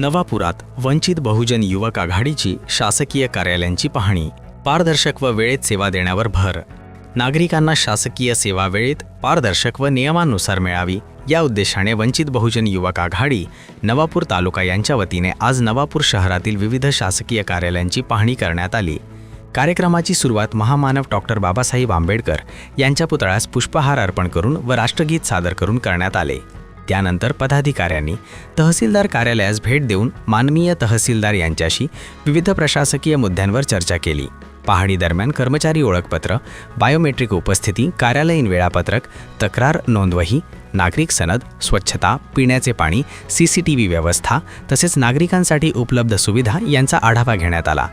नवापुरात वंचित बहुजन युवक आघाडीची शासकीय कार्यालयांची पाहणी. पारदर्शक व वेळेत सेवा देण्यावर भर. नागरिकांना शासकीय सेवा वेळेत, पारदर्शक व नियमांनुसार मिळावी या उद्देशाने वंचित बहुजन युवक आघाडी नवापूर तालुका यांच्या वतीने आज नवापूर शहरातील विविध शासकीय कार्यालयांची पाहणी करण्यात आली. कार्यक्रमाची सुरुवात महामानव डॉक्टर बाबासाहेब आंबेडकर यांच्या पुतळ्यास पुष्पहार अर्पण करून व राष्ट्रगीत सादर करून करण्यात आले. त्यानंतर पदाधिकाऱ्यांनी तहसीलदार कार्यालयास भेट देऊन माननीय तहसीलदार यांच्याशी विविध प्रशासकीय मुद्द्यांवर चर्चा केली. पाहणी दरम्यान कर्मचारी ओळखपत्र, बायोमेट्रिक उपस्थिती, कार्यालयीन वेळापत्रक, तक्रार नोंदवही, नागरिक सनद, स्वच्छता, पिण्याचे पाणी, CCTV व्यवस्था तसेच नागरिकांसाठी उपलब्ध सुविधा यांचा आढावा घेण्यात आला.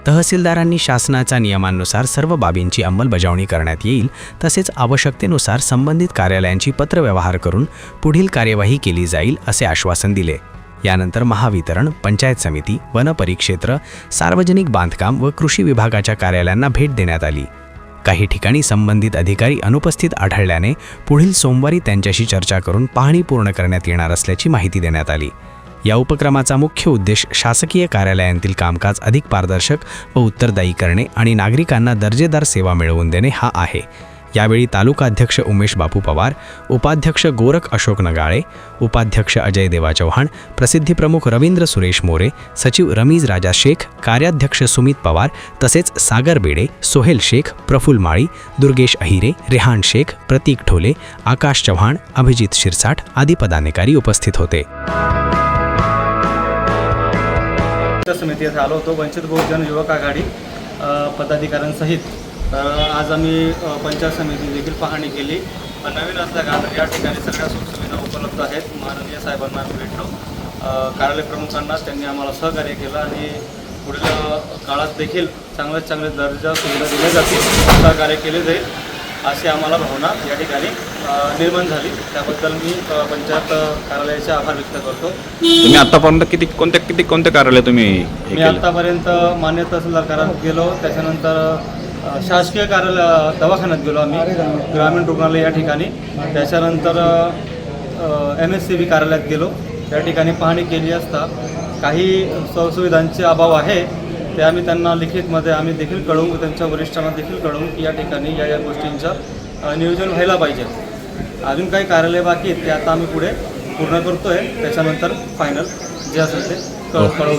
तहसीलदारांनी शासनाच्या नियमांनुसार सर्व बाबींची अंमलबजावणी करण्यात येईल तसेच आवश्यकतेनुसार संबंधित कार्यालयांची पत्रव्यवहार करून पुढील कार्यवाही केली जाईल असे आश्वासन दिले. यानंतर महावितरण, पंचायत समिती, वनपरिक्षेत्र, सार्वजनिक बांधकाम व कृषी विभागाच्या कार्यालयांना भेट देण्यात आली. काही ठिकाणी संबंधित अधिकारी अनुपस्थित आढळल्याने पुढील सोमवारी त्यांच्याशी चर्चा करून पाहणी पूर्ण करण्यात येणार असल्याची माहिती देण्यात आली. या उपक्रमाचा मुख्य उद्देश शासकीय कार्यालयांतील कामकाज अधिक पारदर्शक व उत्तरदायी करणे आणि नागरिकांना दर्जेदार सेवा मिळवून देणे हा आहे. यावेळी तालुका अध्यक्ष उमेश बापू पवार, उपाध्यक्ष गोरख अशोक नगाळे, उपाध्यक्ष अजय देवा चव्हाण, प्रसिद्धी प्रमुख रवींद्र सुरेश मोरे, सचिव रमीज राजा शेख, कार्याध्यक्ष सुमित पवार तसेच सागर बेडे, सोहेल शेख, प्रफुल्ल माळी, दुर्गेश अहिरे, रेहान शेख, प्रतीक ठोले, आकाश चव्हाण, अभिजित शिरसाट आदी पदाधिकारी उपस्थित होते. समिती येथे आलो होतो वंचित बहुजन युवक आघाडी पदाधिकाऱ्यांसहित. आज आम्ही पंचायत समिती देखील पाहणी केली. नवीन असल्या कारण या ठिकाणी सगळ्या सुखसुविधा उपलब्ध आहेत. माननीय साहेबांना आम्ही भेटलो, कार्यालय प्रमुखांना त्यांनी आम्हाला सहकार्य केलं आणि पुढील काळात देखील चांगल्यात चांगले दर्जा सुविधा दिल्या जातील, सहकार्य केले जाईल अशी आम्हाला भावना या ठिकाणी निर्माण झाली. त्याबद्दल मी पंचायत कार्यालयाचे आभार व्यक्त करतो. तुम्ही आतापर्यंत कोणते कार्यालय तुम्ही मी आतापर्यंत मान्य तहसीलदार कार्यालयात गेलो, त्याच्यानंतर शासकीय कार्यालय दवाखान्यात गेलो आम्ही, ग्रामीण रुग्णालय या ठिकाणी, त्याच्यानंतर MSCB कार्यालयात गेलो. त्या ठिकाणी पाहणी केली असता काही सुविधांचे अभाव आहे ते आम्ही त्यांना लिखितमध्ये आम्ही देखील कळवून, त्यांच्या वरिष्ठांना देखील कळवून की या ठिकाणी या नियोजन व्हायला पाहिजे. अजून काही कार्यालय बाकी आहेत ते आता आम्ही पुढे पूर्ण करतो आहे, त्याच्यानंतर फायनल जे असेल ते कळवू.